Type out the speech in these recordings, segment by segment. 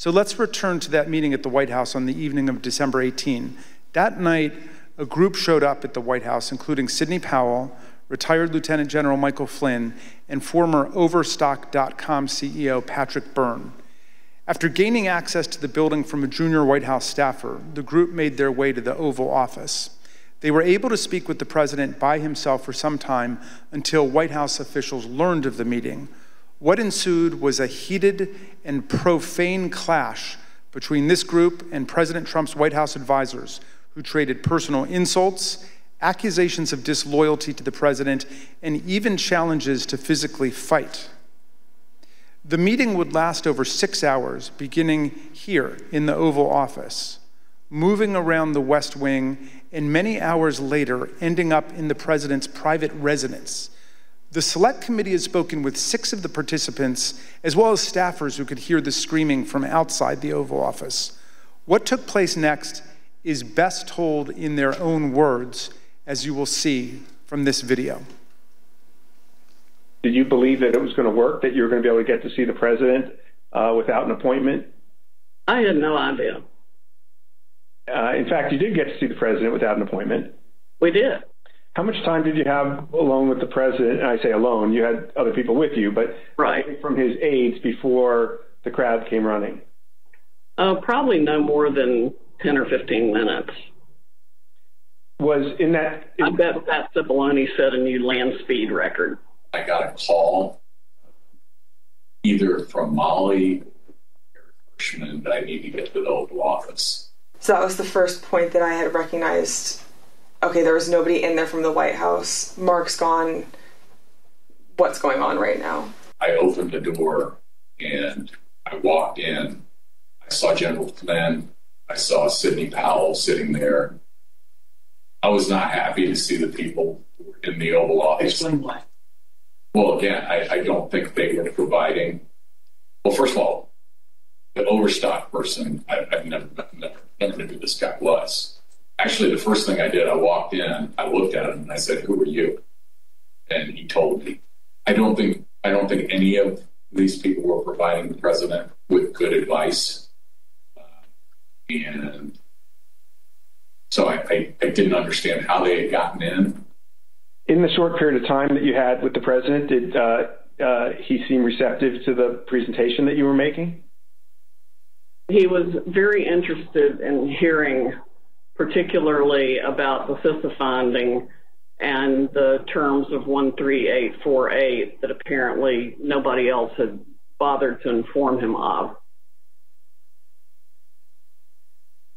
So let's return to that meeting at the White House on the evening of December 18. That night, a group showed up at the White House, including Sidney Powell, retired Lieutenant General Michael Flynn, and former Overstock.com CEO Patrick Byrne. After gaining access to the building from a junior White House staffer, the group made their way to the Oval Office. They were able to speak with the president by himself for some time until White House officials learned of the meeting. What ensued was a heated and profane clash between this group and President Trump's White House advisors, who traded personal insults, accusations of disloyalty to the president, and even challenges to physically fight. The meeting would last over 6 hours, beginning here in the Oval Office, moving around the West Wing, and many hours later, ending up in the president's private residence. The Select Committee has spoken with 6 of the participants, as well as staffers who could hear the screaming from outside the Oval Office. What took place next is best told in their own words, as you will see from this video. Did you believe that it was going to work, that you were going to be able to get to see the president without an appointment? I had no idea. In fact, you did get to see the president without an appointment. We did. How much time did you have alone with the president? And I say alone, you had other people with you, but right. From his aides before the crowd came running? Probably no more than 10 or 15 minutes. Was in that... I bet Pat Cipollone set a new land speed record. I got a call either from Molly or Hirschman that I need to get to the Oval Office. So that was the first point that I had recognized, okay, there was nobody in there from the White House. Mark's gone. What's going on right now? I opened the door and I walked in. I saw General Flynn. I saw Sidney Powell sitting there. I was not happy to see the people in the Oval Office. Explain why. Well, again, I don't think they were providing. Well, first of all, the Overstock person, I've never knew who this guy was. Actually, the first thing I did, I walked in, I looked at him, and I said, "Who are you?" And he told me. I don't think any of these people were providing the president with good advice, and so I didn't understand how they had gotten in. In the short period of time that you had with the president, did he seem receptive to the presentation that you were making? He was very interested in hearing particularly about the CISA finding and the terms of 13848 that apparently nobody else had bothered to inform him of.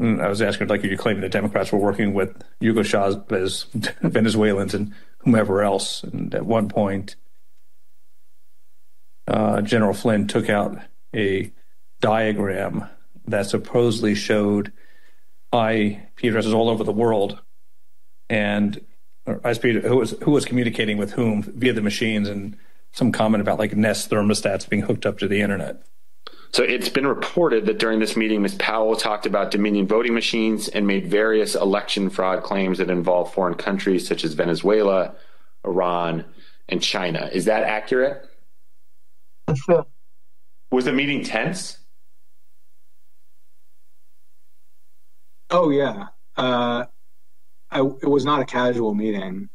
I was asking, like, you claiming the Democrats were working with Hugo Chavez, Venezuelans, and whomever else. And at one point, General Flynn took out a diagram that supposedly showed IP addresses all over the world, and who was communicating with whom via the machines, and some comment about like Nest thermostats being hooked up to the internet. So it's been reported that during this meeting, Ms. Powell talked about Dominion voting machines and made various election fraud claims that involve foreign countries such as Venezuela, Iran, and China. Is that accurate? Sure. Was the meeting tense? Oh, yeah. It was not a casual meeting.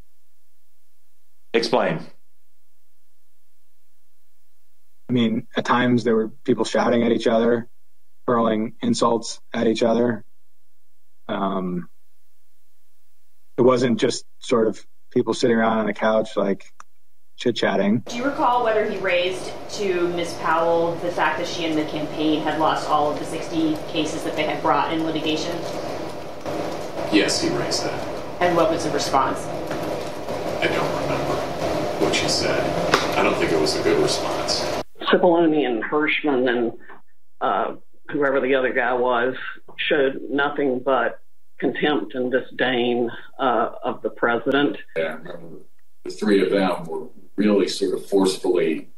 Explain. I mean, at times there were people shouting at each other, hurling insults at each other. It wasn't just sort of people sitting around on a couch, like, chit-chatting. Do you recall whether he raised to Ms. Powell the fact that she and the campaign had lost all of the 60 cases that they had brought in litigation? Yes, he raised that. And what was the response? I don't remember what she said. I don't think it was a good response. Cipollone and Hirschman and whoever the other guy was showed nothing but contempt and disdain of the president. Yeah, I remember the three of them were really sort of forcefully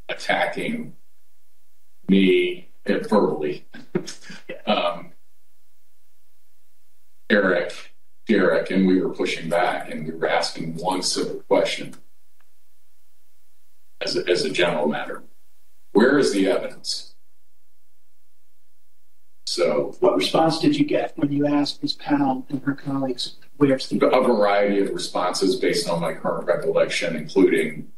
attacking me verbally. Derek, and we were pushing back, and we were asking one simple question as a general matter. Where is the evidence So, what response did you get when you asked Ms. Powell and her colleagues where's the a variety of responses based on my current recollection, including,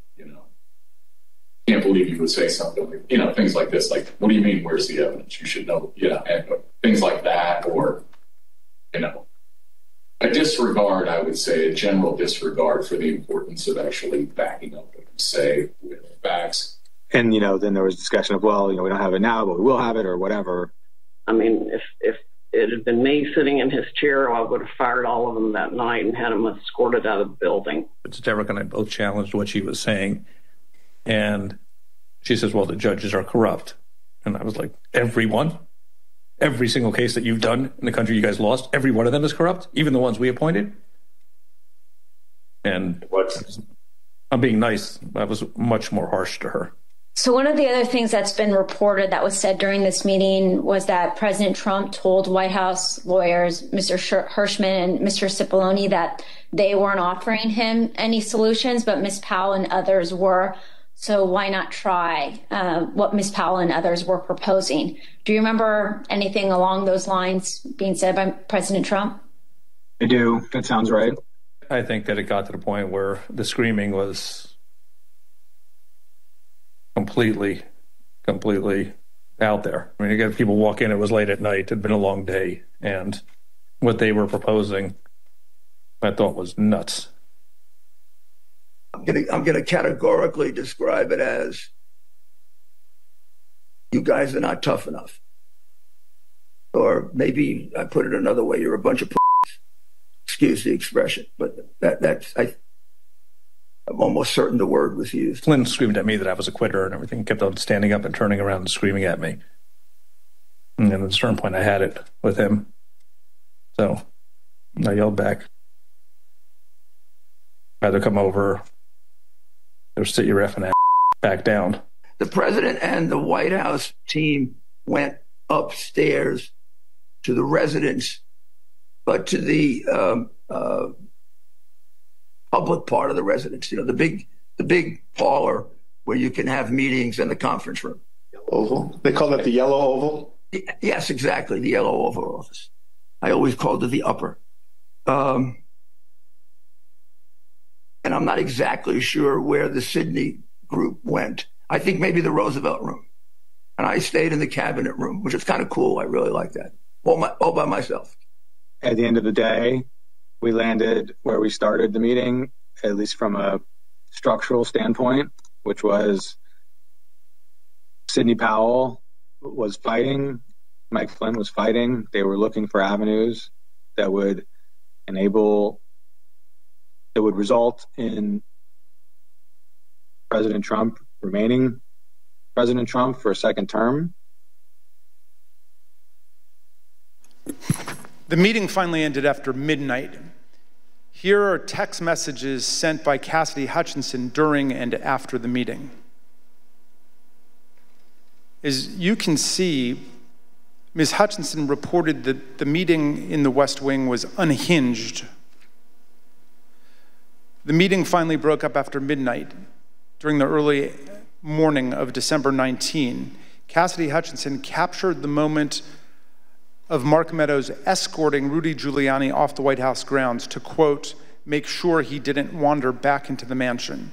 can't believe you would say something like, things like this, like, what do you mean, where's the evidence? You should know, and things like that, or, a disregard, I would say, a general disregard for the importance of actually backing up what you say with facts. And, then there was discussion of, well, we don't have it now, but we will have it or whatever. I mean, if it had been me sitting in his chair, I would have fired all of them that night and had them escorted out of the building. But Derek and I both challenged what she was saying. And she says, well, the judges are corrupt. And I was like, everyone? Every single case that you've done in the country you guys lost, every one of them is corrupt, even the ones we appointed? And I'm being nice. I was much more harsh to her. So one of the other things that's been reported that was said during this meeting was that President Trump told White House lawyers, Mr. Hirschman and Mr. Cipollone, that they weren't offering him any solutions, but Ms. Powell and others were. So why not try what Ms. Powell and others were proposing? Do you remember anything along those lines being said by President Trump? I do. That sounds right. I think that it got to the point where the screaming was completely out there. I mean, you got people walk in, it was late at night, it had been a long day, and what they were proposing, I thought was nuts. I'm going to categorically describe it as, you guys are not tough enough. Or maybe I put it another way, you're a bunch of excuse the expression, but I'm almost certain the word was used. Flynn screamed at me that I was a quitter and everything, kept on standing up and turning around and screaming at me. And at a certain point I had it with him. So I yelled back. Either come over or sit your effing ass back down. The president and the White House team went upstairs to the residence, but to the public part of the residence, the big parlor where you can have meetings in the conference room. Oval? They call that the yellow oval? Yes, exactly, the yellow oval office. I always called it the upper. And I'm not exactly sure where the Sidney group went. I think maybe the Roosevelt room. And I stayed in the cabinet room, which is kind of cool. I really like that. All by myself. At the end of the day, we landed where we started the meeting, at least from a structural standpoint, which was Sidney Powell was fighting, Mike Flynn was fighting. They were looking for avenues that would result in President Trump remaining President Trump for a second term. The meeting finally ended after midnight. Here are text messages sent by Cassidy Hutchinson during and after the meeting. As you can see, Ms. Hutchinson reported that the meeting in the West Wing was unhinged. The meeting finally broke up after midnight. During the early morning of December 19, Cassidy Hutchinson captured the moment of Mark Meadows escorting Rudy Giuliani off the White House grounds to, quote, make sure he didn't wander back into the mansion.